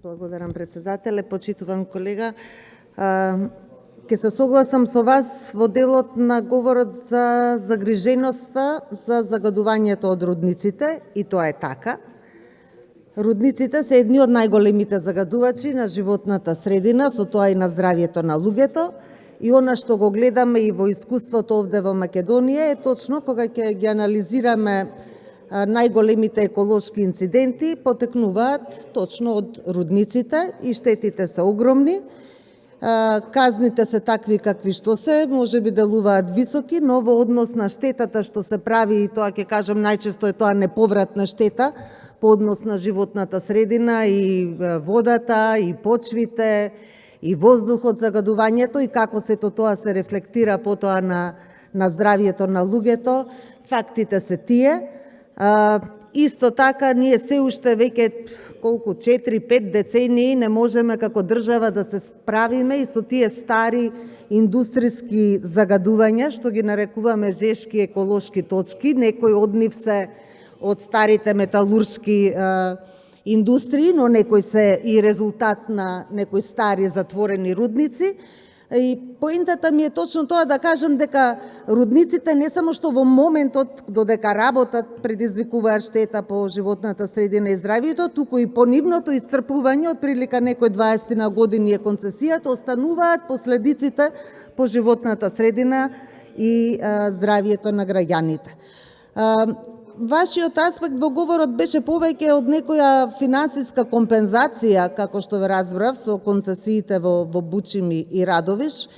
Благодарам, председателе. Почитуван колега, ќе се согласам со вас во делот на говорот за загриженоста за загадувањето од рудниците, и тоа е така. Рудниците се едни од најголемите загадувачи на животната средина, со тоа и на здравјето на луѓето. И она што го гледаме и во искуството овде во Македонија е точно кога ќе ги анализираме најголемите еколошки инциденти, потекнуваат точно од рудниците и штетите се огромни. Казните се такви какви што се, може би делуваат високи, но во однос на штетата што се прави, и тоа ќе кажам најчесто е тоа неповратна штета по однос на животната средина и водата, и почвите, и воздухот, загадувањето и како сето тоа се рефлектира потоа на здравјето на луѓето. Фактите се тие. Исто така, ние се уште веќе 4-5 децении не можеме како држава да се справиме и со тие стари индустријски загадувања, што ги нарекуваме жешки еколошки точки. Некои од нив се од старите металуршки индустрии, но некои се и резултат на некои стари затворени рудници. И поентата ми е точно тоа да кажам дека рудниците не само што во моментот додека работат предизвикуваат штета по животната средина и здравјето, туку и по нивното исцрпување од прилика некои 20 на години е концесијата, остануваат последиците по животната средина и здравјето на граѓаните. Вашиот аспект во говорот беше повеќе од некоја финансиска компензација, како што ве разбрав, со концесиите во Бучими и Радовиш.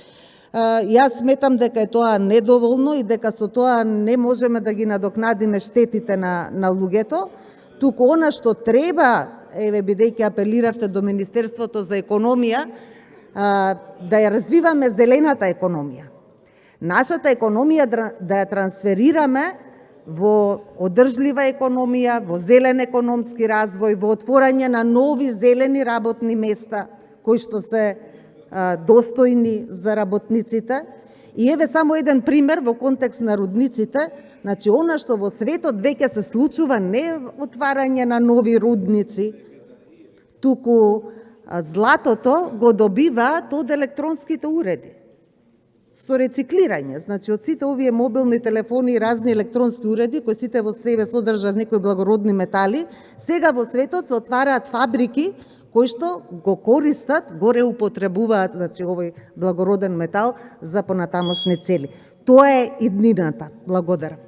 Јас сметам дека е тоа недоволно и дека со тоа не можеме да ги надокнадиме штетите на луѓето, туку она што треба, бидејќи апелиравте до Министерството за економија, да ја развиваме зелената економија. Нашата економија да ја трансферираме во одржлива економија, во зелен економски развој, во отворање на нови зелени работни места, кои што се достојни за работниците. И еве само еден пример во контекст на рудниците. Значи, она што во светот веќе се случува не отварање на нови рудници, туку златото го добиваат од електронските уреди со рециклирање. Значи, од сите овие мобилни телефони и разни електронски уреди, кои сите во себе содржат некои благородни метали, сега во светот се отвараат фабрики кои што го користат, го реупотребуваат, значи, овој благороден метал за понатамошни цели. Тоа е иднината. Благодарам.